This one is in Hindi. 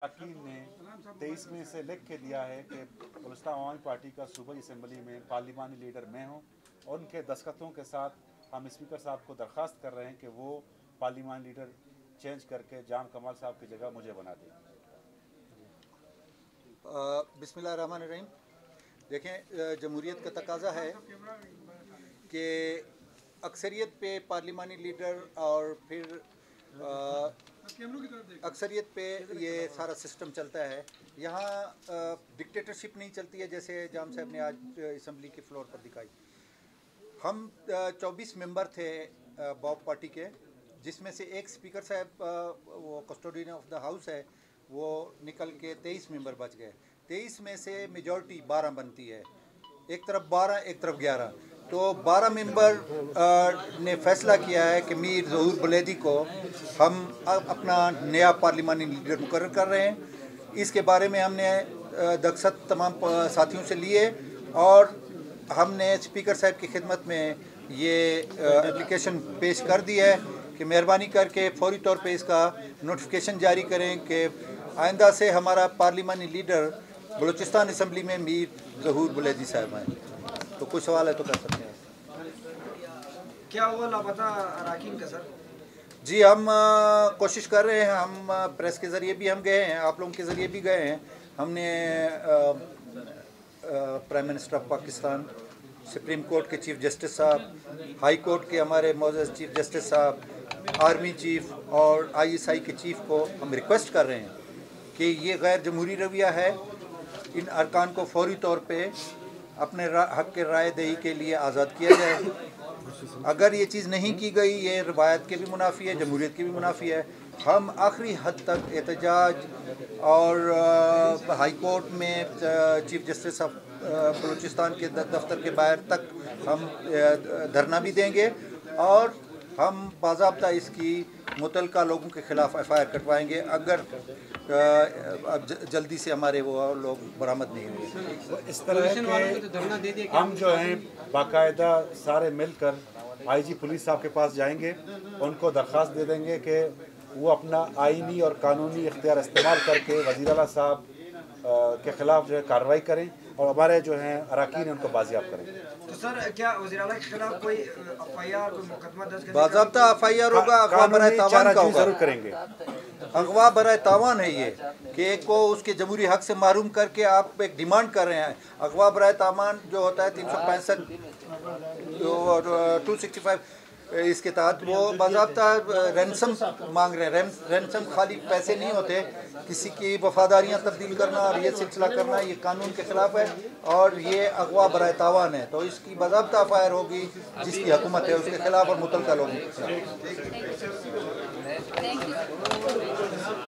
अकील ने 23 में से लिख के दिया है कि बलूचिस्तान अवामी पार्टी का सूबाई असम्बली में पार्लिमानी लीडर मैं हूँ और उनके दस्तखतों के साथ हम स्पीकर साहब को दरख्वास्त कर रहे हैं कि वो पार्लिमानी लीडर चेंज करके जाम कमाल साहब की जगह मुझे बना दें। बिस्मिल्लाहिर्रहमानिर्रहीम। देखें, जमहूरियत का तकाजा है कि अक्सरियत पे पार्लिमानी लीडर और फिर अक्सरियत पे ये सारा सिस्टम चलता है। यहाँ डिक्टेटरशिप नहीं चलती है जैसे जाम साहब ने आज असम्बली के फ्लोर पर दिखाई। हम 24 मेंबर थे बॉब पार्टी के, जिसमें से एक स्पीकर साहब वो कस्टोडियन ऑफ द हाउस है, वो निकल के 23 मेंबर बच गए। 23 में से मेजॉरिटी 12 बनती है, एक तरफ 12 एक तरफ 11। तो 12 मेंबर ने फैसला किया है कि मीर ज़हूर बुलैदी को हम अपना नया पार्लिमानी लीडर मुकर्रर कर रहे हैं। इसके बारे में हमने दस्तखत तमाम साथियों से लिए और हमने स्पीकर साहब की खिदमत में ये एप्लीकेशन पेश कर दी है कि मेहरबानी करके फौरी तौर पे इसका नोटिफिकेशन जारी करें कि आइंदा से हमारा पार्लिमानी लीडर बलूचिस्तान असम्बली में मीर ज़हूर बुलैदी साहब हैं। तो कोई सवाल है तो कर सकते हैं। क्या हुआ लापता अराकीन का सर? जी, हम कोशिश कर रहे हैं। हम प्रेस के ज़रिए भी हम गए हैं, आप लोगों के ज़रिए भी गए हैं। हमने prime minister of Pakistan, supreme court के चीफ जस्टिस साहब, हाई कोर्ट के हमारे मौजूद चीफ जस्टिस साहब, आर्मी चीफ और ISI के चीफ को हम रिक्वेस्ट कर रहे हैं कि ये गैर जमहूरी रवैया है। इन अरकान को फौरी तौर पे अपने हक़ के राय दही के लिए आज़ाद किया जाए। अगर ये चीज़ नहीं की गई, ये रवायत के भी मुनाफी है, जमहूरियत की भी मुनाफी है। हम आखिरी हद तक एहतजाज और हाई कोर्ट में चीफ जस्टिस ऑफ बलूचिस्तान के दफ्तर के बाहर तक हम धरना भी देंगे और हम बाज़ाब्ता इसकी मुतल्लिका लोगों के ख़िलाफ़ FIR कटवाएंगे अगर जल्दी से हमारे वो लोग बरामद नहीं हुए। इस तरह के हम जो हैं बाकायदा सारे मिलकर IG पुलिस साहब के पास जाएंगे, उनको दरख्वास्त दे देंगे कि वो अपना आईनी और कानूनी इख्तियार इस्तेमाल करके वज़ीर आला साहब के ख़िलाफ़ जो है कार्रवाई करें और हमारे जो हैं अराकीन हैं उनको बाजियाब करें। तो सर, क्या वज़ीर आला के खिलाफ कोई FIR कोई मुकदमा दर्ज करने बाज़ाब्ता FIR होगा, अगवा बराए तावान का होगा। जरूर करेंगे। अगवा बराए तावान है ये कि एक को उसके जमहूरी हक से महरूम करके आप एक डिमांड कर रहे हैं। अगवा बराए तावान जो होता है 365 265 इसके तहत वो बाज़ाब्ता रैंसम मांग रहे हैं। रैंसम खाली पैसे नहीं होते, किसी की वफादारियाँ तब्दील करना और ये सिलसिला करना ये कानून के ख़िलाफ़ है और ये अगवा बराए तावान है। तो इसकी बाज़ाब्ता FIR होगी जिसकी हुकूमत है उसके ख़िलाफ़ और मुतल्लिका लोगों के खिलाफ।